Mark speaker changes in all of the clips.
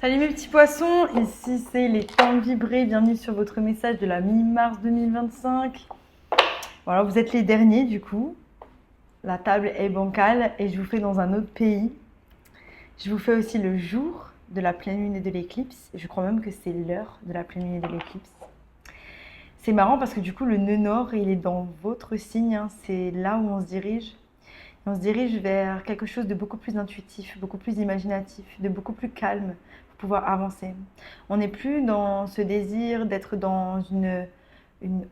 Speaker 1: Salut mes petits poissons, ici c'est les temps de vibrer, bienvenue sur votre message de la mi-mars 2025. Voilà, vous êtes les derniers du coup, la table est bancale et je vous fais dans un autre pays. Je vous fais aussi le jour de la pleine lune et de l'éclipse, je crois même que c'est l'heure de la pleine lune et de l'éclipse. C'est marrant parce que du coup le nœud nord il est dans votre signe, c'est là où on se dirige. On se dirige vers quelque chose de beaucoup plus intuitif, beaucoup plus imaginatif, de beaucoup plus calme pour pouvoir avancer. On n'est plus dans ce désir d'être dans une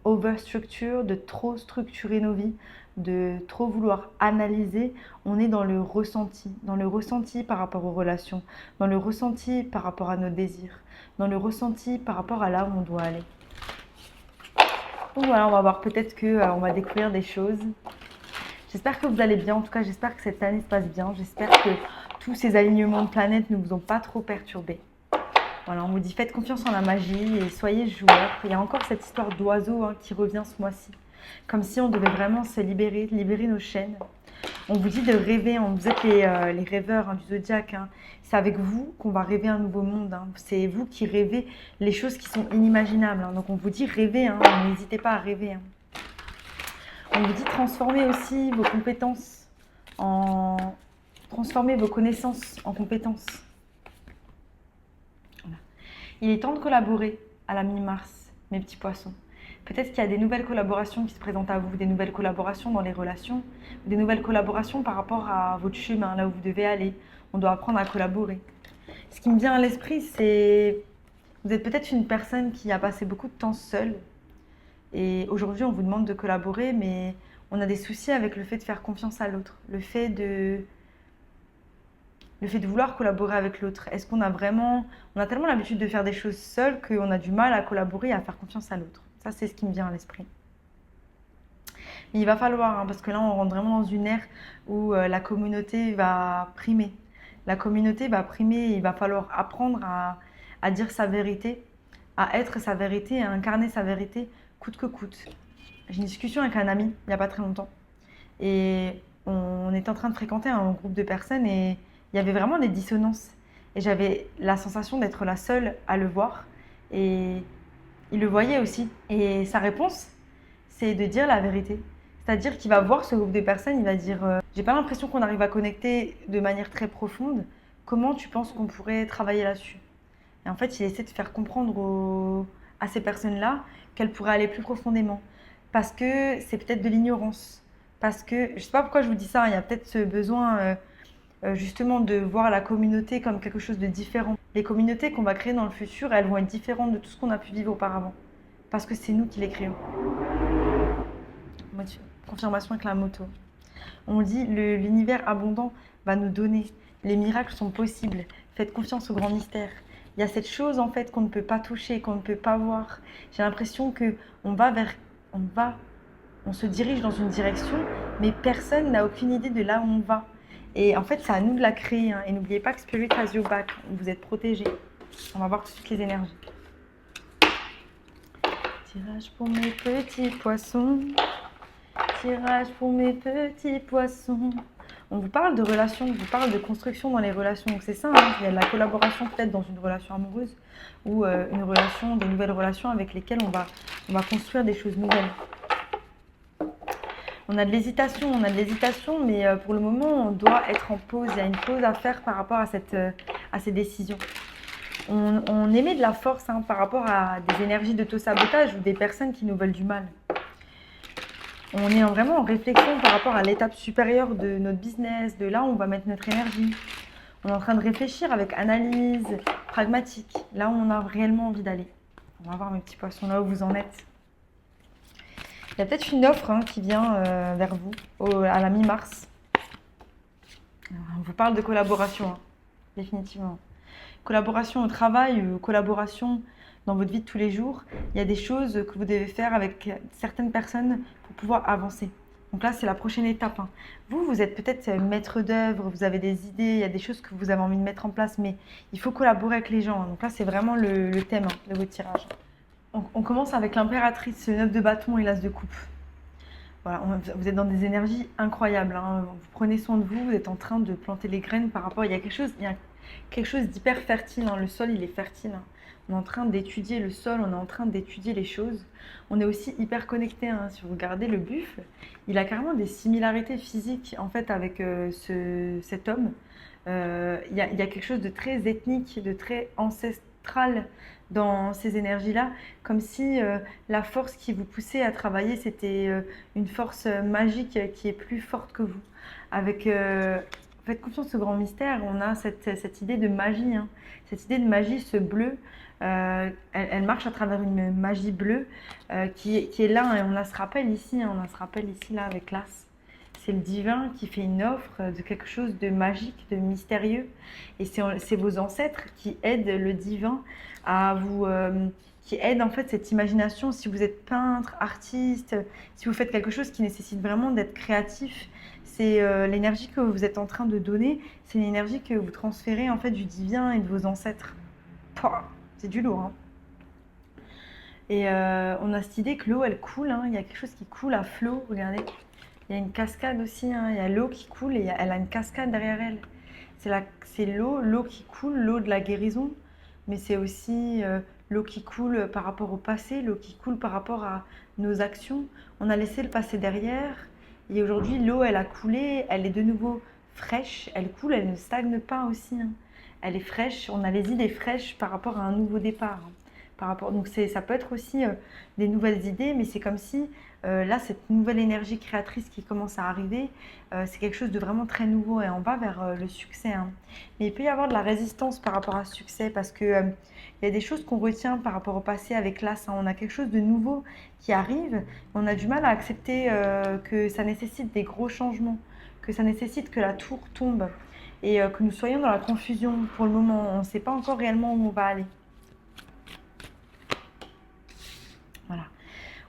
Speaker 1: overstructure, de trop structurer nos vies, de trop vouloir analyser. On est dans le ressenti par rapport aux relations, dans le ressenti par rapport à nos désirs, dans le ressenti par rapport à là où on doit aller. Donc voilà, on va voir peut-être qu'on va découvrir des choses. J'espère que vous allez bien, en tout cas j'espère que cette année se passe bien, j'espère que tous ces alignements de planètes ne vous ont pas trop perturbé. Voilà, on vous dit faites confiance en la magie et soyez joueurs. Il y a encore cette histoire d'oiseau qui revient ce mois-ci, comme si on devait vraiment se libérer nos chaînes. On vous dit de rêver, vous êtes les rêveurs du zodiaque, c'est avec vous qu'on va rêver un nouveau monde, c'est vous qui rêvez les choses qui sont inimaginables, donc on vous dit rêver, n'hésitez pas à rêver. On vous dit transformer aussi vos compétences transformer vos connaissances en compétences. Voilà. Il est temps de collaborer à la mi-mars, mes petits poissons. Peut-être qu'il y a des nouvelles collaborations qui se présentent à vous, des nouvelles collaborations dans les relations, des nouvelles collaborations par rapport à votre chemin, là où vous devez aller. On doit apprendre à collaborer. Ce qui me vient à l'esprit, c'est vous êtes peut-être une personne qui a passé beaucoup de temps seule. Et aujourd'hui, on vous demande de collaborer, mais on a des soucis avec le fait de faire confiance à l'autre, le fait de vouloir collaborer avec l'autre. Est-ce qu'on a vraiment... On a tellement l'habitude de faire des choses seules qu'on a du mal à collaborer et à faire confiance à l'autre. Ça, c'est ce qui me vient à l'esprit. Mais il va falloir, parce que là, on rentre vraiment dans une ère où la communauté va primer. La communauté va primer et il va falloir apprendre à dire sa vérité, à être sa vérité, à incarner sa vérité, coûte que coûte. J'ai une discussion avec un ami il n'y a pas très longtemps. Et on était en train de fréquenter un groupe de personnes et il y avait vraiment des dissonances. Et j'avais la sensation d'être la seule à le voir. Et il le voyait aussi. Et sa réponse, c'est de dire la vérité. C'est-à-dire qu'il va voir ce groupe de personnes, il va dire j'ai pas l'impression qu'on arrive à connecter de manière très profonde. Comment tu penses qu'on pourrait travailler là-dessus? Et en fait, il essaie de faire comprendre à ces personnes-là qu'elles pourraient aller plus profondément. Parce que c'est peut-être de l'ignorance. Parce que, je ne sais pas pourquoi je vous dis ça, il y a peut-être ce besoin justement de voir la communauté comme quelque chose de différent. Les communautés qu'on va créer dans le futur, elles vont être différentes de tout ce qu'on a pu vivre auparavant. Parce que c'est nous qui les créons. Confirmation avec la moto. On dit l'univers abondant va nous donner. Les miracles sont possibles. Faites confiance au grand mystère. Il y a cette chose en fait qu'on ne peut pas toucher, qu'on ne peut pas voir. J'ai l'impression que on se dirige dans une direction, mais personne n'a aucune idée de là où on va. Et en fait, c'est à nous de la créer. Et n'oubliez pas que Spirit has your back. Vous êtes protégés. On va voir tout de suite les énergies. Tirage pour mes petits poissons. Tirage pour mes petits poissons. On vous parle de relations, on vous parle de construction dans les relations. Donc c'est ça, il y a de la collaboration peut-être dans une relation amoureuse ou des nouvelles relations avec lesquelles on va construire des choses nouvelles. On a de l'hésitation, mais pour le moment, on doit être en pause. Il y a une pause à faire par rapport à ces décisions. On émet de la force par rapport à des énergies d'auto-sabotage ou des personnes qui nous veulent du mal. On est vraiment en réflexion par rapport à l'étape supérieure de notre business, de là où on va mettre notre énergie. On est en train de réfléchir avec analyse pragmatique, là où on a réellement envie d'aller. On va voir mes petits poissons, là où vous en êtes. Il y a peut-être une offre qui vient vers vous à la mi-mars. On vous parle de collaboration, définitivement. Collaboration au travail, collaboration dans votre vie de tous les jours. Il y a des choses que vous devez faire avec certaines personnes pour pouvoir avancer. Donc là, c'est la prochaine étape. Vous êtes peut-être maître d'œuvre, vous avez des idées, il y a des choses que vous avez envie de mettre en place, mais il faut collaborer avec les gens. Donc là, c'est vraiment le thème de votre tirage. On commence avec l'impératrice, le 9 de bâton et l'as de coupe. Voilà, vous êtes dans des énergies incroyables. Vous prenez soin de vous, vous êtes en train de planter les graines par rapport... Il y a quelque chose d'hyper fertile, hein. Le sol, il est fertile, hein. On est en train d'étudier le sol, on est en train d'étudier les choses. On est aussi hyper connecté, hein. Si vous regardez le buffle, il a carrément des similarités physiques en fait avec cet homme. Il y a quelque chose de très ethnique, de très ancestral dans ces énergies-là, comme si la force qui vous poussait à travailler, c'était une force magique qui est plus forte que vous. Avec, faites confiance au grand mystère, on a cette idée de magie, hein. Cette idée de magie, ce bleu, elle marche à travers une magie bleue qui est là, hein, et on a ce rappel ici, hein, on a ce rappel ici, là, avec l'as. C'est le divin qui fait une offre de quelque chose de magique, de mystérieux. Et c'est vos ancêtres qui aident le divin à vous... qui aident en fait cette imagination. Si vous êtes peintre, artiste, si vous faites quelque chose qui nécessite vraiment d'être créatif, c'est l'énergie que vous êtes en train de donner. C'est l'énergie que vous transférez en fait du divin et de vos ancêtres. Pouah, c'est du lourd, hein. Et on a cette idée que l'eau, elle coule, hein. Il y a quelque chose qui coule à flot, regardez. Il y a une cascade aussi, hein. Il y a l'eau qui coule et elle a une cascade derrière elle. C'est l'eau qui coule, l'eau de la guérison, mais c'est aussi l'eau qui coule par rapport au passé, l'eau qui coule par rapport à nos actions. On a laissé le passé derrière et aujourd'hui l'eau, elle a coulé, elle est de nouveau fraîche, elle coule, elle ne stagne pas aussi, hein. Elle est fraîche, on a les idées fraîches par rapport à un nouveau départ, hein. Donc ça peut être aussi des nouvelles idées, mais c'est comme si là, cette nouvelle énergie créatrice qui commence à arriver, c'est quelque chose de vraiment très nouveau et on va vers le succès, hein. Mais il peut y avoir de la résistance par rapport à ce succès parce que il y a des choses qu'on retient par rapport au passé avec l'as, hein. On a quelque chose de nouveau qui arrive, on a du mal à accepter que ça nécessite des gros changements, que ça nécessite que la tour tombe et que nous soyons dans la confusion pour le moment. On ne sait pas encore réellement où on va aller. Voilà.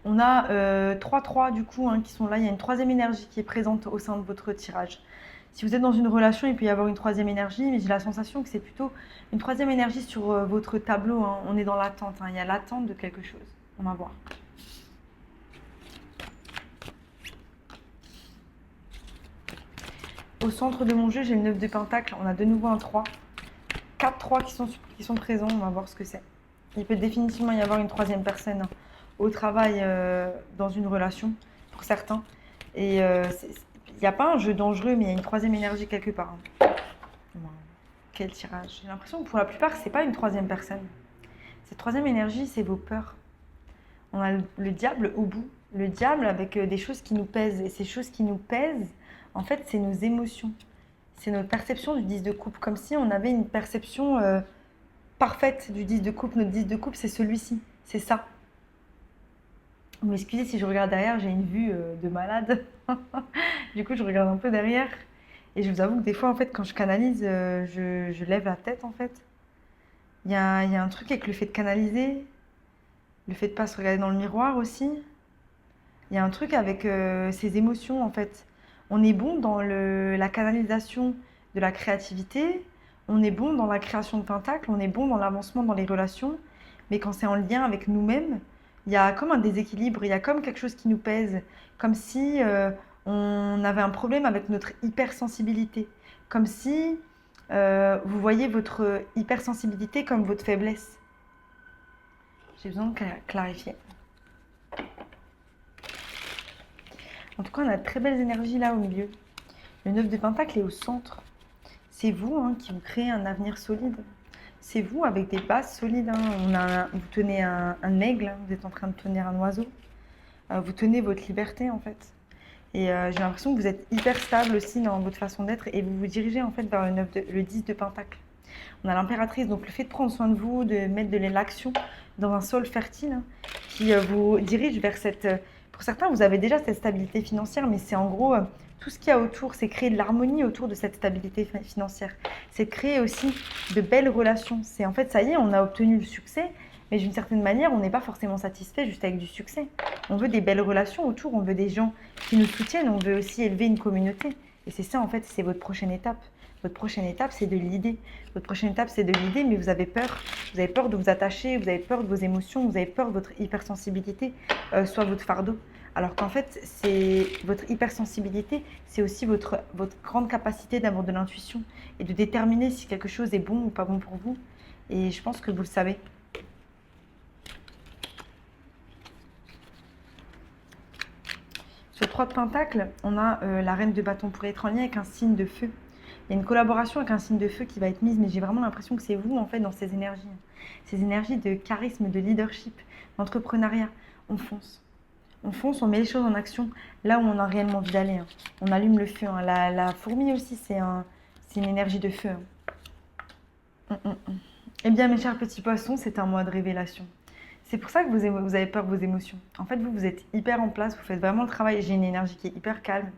Speaker 1: On a 3 du coup, hein, qui sont là. Il y a une troisième énergie qui est présente au sein de votre tirage. Si vous êtes dans une relation, il peut y avoir une troisième énergie, mais j'ai la sensation que c'est plutôt une troisième énergie sur votre tableau, hein. On est dans l'attente, hein. Il y a l'attente de quelque chose. On va voir. Au centre de mon jeu, j'ai le 9 de Pentacle. On a de nouveau un 3. 4 3 qui sont présents. On va voir ce que c'est. Il peut définitivement y avoir une troisième personne, hein, au travail, dans une relation, pour certains. Et il n'y a pas un jeu dangereux, mais il y a une troisième énergie quelque part, hein. Wow. Quel tirage. J'ai l'impression que pour la plupart, c'est pas une troisième personne. Cette troisième énergie, c'est vos peurs. On a le diable au bout. Le diable avec des choses qui nous pèsent. Et ces choses qui nous pèsent, en fait, c'est nos émotions. C'est notre perception du 10 de coupe. Comme si on avait une perception parfaite du 10 de coupe. Notre 10 de coupe, c'est celui-ci. C'est ça. Vous m'excusez si je regarde derrière, j'ai une vue de malade. Du coup, je regarde un peu derrière. Et je vous avoue que des fois, en fait, quand je canalise, je lève la tête, en fait. Il y a un truc avec le fait de canaliser, le fait de ne pas se regarder dans le miroir aussi. Il y a un truc avec ces émotions, en fait. On est bon dans la canalisation de la créativité, on est bon dans la création de pentacles, on est bon dans l'avancement dans les relations, mais quand c'est en lien avec nous-mêmes, il y a comme un déséquilibre, il y a comme quelque chose qui nous pèse, comme si on avait un problème avec notre hypersensibilité, comme si vous voyez votre hypersensibilité comme votre faiblesse. J'ai besoin de clarifier. En tout cas, on a de très belles énergies là au milieu. Le 9 de Pentacle est au centre. C'est vous, hein, qui vous créez un avenir solide. C'est vous avec des bases solides, hein. Vous tenez un aigle, hein, vous êtes en train de tenir un oiseau. Vous tenez votre liberté en fait. Et j'ai l'impression que vous êtes hyper stable aussi dans votre façon d'être et vous vous dirigez en fait vers le 10 de Pentacle. On a l'impératrice, donc le fait de prendre soin de vous, de mettre de l'action dans un sol fertile, hein, qui vous dirige vers cette... Pour certains, vous avez déjà cette stabilité financière, mais c'est en gros tout ce qu'il y a autour, c'est créer de l'harmonie autour de cette stabilité financière. C'est créer aussi de belles relations. C'est en fait, ça y est, on a obtenu le succès, mais d'une certaine manière, on n'est pas forcément satisfait juste avec du succès. On veut des belles relations autour, on veut des gens qui nous soutiennent, on veut aussi élever une communauté. Et c'est ça, en fait, c'est votre prochaine étape. Votre prochaine étape, c'est de l'idée. Votre prochaine étape, c'est de l'idée, mais vous avez peur. Vous avez peur de vous attacher, vous avez peur de vos émotions, vous avez peur de votre hypersensibilité soit votre fardeau. Alors qu'en fait, c'est votre hypersensibilité, c'est aussi votre grande capacité d'avoir de l'intuition et de déterminer si quelque chose est bon ou pas bon pour vous. Et je pense que vous le savez. Sur 3 de Pentacles, on a la Reine de Bâton pour être en lien avec un signe de feu. Il y a une collaboration avec un signe de feu qui va être mise, mais j'ai vraiment l'impression que c'est vous, en fait, dans ces énergies. Ces énergies de charisme, de leadership, d'entrepreneuriat. On fonce. On fonce, on met les choses en action là où on a réellement envie d'aller. Hein. On allume le feu. Hein. La fourmi aussi, c'est une énergie de feu. Hein. Eh bien, mes chers petits poissons, c'est un mois de révélation. C'est pour ça que vous avez peur de vos émotions. En fait, vous êtes hyper en place, vous faites vraiment le travail. J'ai une énergie qui est hyper calme.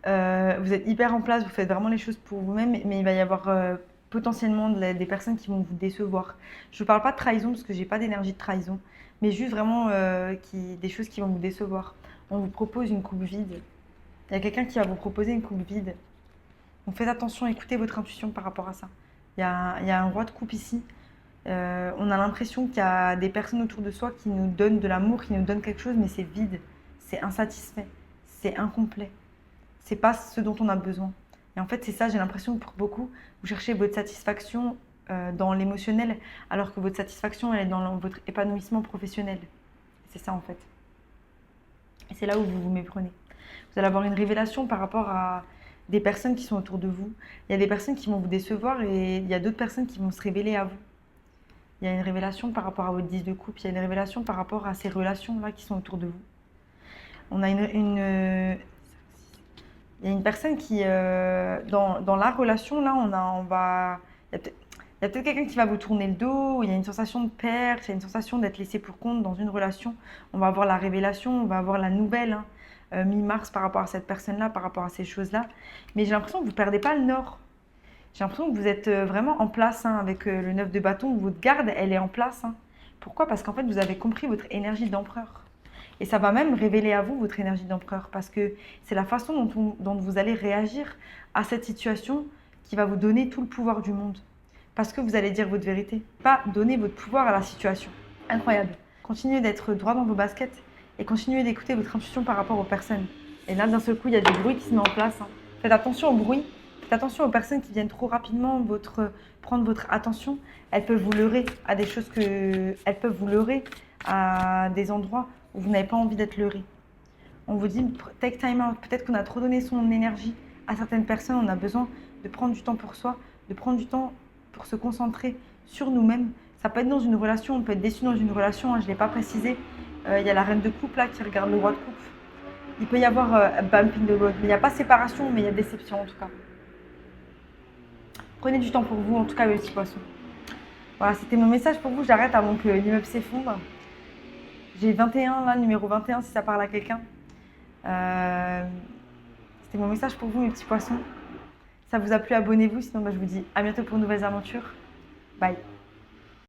Speaker 1: Vous êtes hyper en place, vous faites vraiment les choses pour vous-même, mais il va y avoir potentiellement des personnes qui vont vous décevoir. Je ne parle pas de trahison parce que j'ai pas d'énergie de trahison, mais juste vraiment des choses qui vont vous décevoir. On vous propose une coupe vide. Il y a quelqu'un qui va vous proposer une coupe vide. Donc faites attention, écoutez votre intuition par rapport à ça. Il y a un roi de coupe ici. On a l'impression qu'il y a des personnes autour de soi qui nous donnent de l'amour, qui nous donnent quelque chose, mais c'est vide, c'est insatisfait, c'est incomplet. C'est pas ce dont on a besoin. Et en fait, c'est ça, j'ai l'impression que pour beaucoup, vous cherchez votre satisfaction dans l'émotionnel, alors que votre satisfaction, elle est dans votre épanouissement professionnel. C'est ça, en fait. Et c'est là où vous vous méprenez. Vous allez avoir une révélation par rapport à des personnes qui sont autour de vous. Il y a des personnes qui vont vous décevoir et il y a d'autres personnes qui vont se révéler à vous. Il y a une révélation par rapport à votre 10 de coupe, il y a une révélation par rapport à ces relations-là qui sont autour de vous. On a il y a une personne qui, dans la relation, là, il y a peut-être quelqu'un qui va vous tourner le dos, il y a une sensation de perte, il y a une sensation d'être laissé pour compte dans une relation. On va avoir la révélation, on va avoir la nouvelle, hein, mi-mars par rapport à cette personne-là, par rapport à ces choses-là. Mais j'ai l'impression que vous ne perdez pas le nord. J'ai l'impression que vous êtes vraiment en place hein, avec le 9 de bâton. Votre garde, elle est en place. Hein. Pourquoi? Parce qu'en fait, vous avez compris votre énergie d'empereur. Et ça va même révéler à vous votre énergie d'empereur parce que c'est la façon dont vous allez réagir à cette situation qui va vous donner tout le pouvoir du monde. Parce que vous allez dire votre vérité, pas donner votre pouvoir à la situation. Incroyable. Continuez d'être droit dans vos baskets et continuez d'écouter votre intuition par rapport aux personnes. Et là, d'un seul coup, il y a du bruit qui se met en place. Hein. Faites attention au bruit. Faites attention aux personnes qui viennent trop rapidement prendre votre attention. Elles peuvent vous leurrer à des choses elles peuvent vous leurrer à des endroits où vous n'avez pas envie d'être leurré. On vous dit take time out. Peut-être qu'on a trop donné son énergie à certaines personnes. On a besoin de prendre du temps pour soi, de prendre du temps pour se concentrer sur nous-mêmes. Ça peut être dans une relation, on peut être déçu dans une relation. Hein, je ne l'ai pas précisé. Il y a la reine de coupe là qui regarde le roi de coupe. Il peut y avoir bump in the road. Mais il n'y a pas séparation, mais il y a déception en tout cas. Prenez du temps pour vous, en tout cas, les petits poissons. Voilà, c'était mon message pour vous. J'arrête avant que l'immeuble s'effondre. J'ai 21, là, numéro 21, si ça parle à quelqu'un. C'était mon message pour vous, mes petits poissons. Ça vous a plu, abonnez-vous. Sinon, je vous dis à bientôt pour de nouvelles aventures. Bye.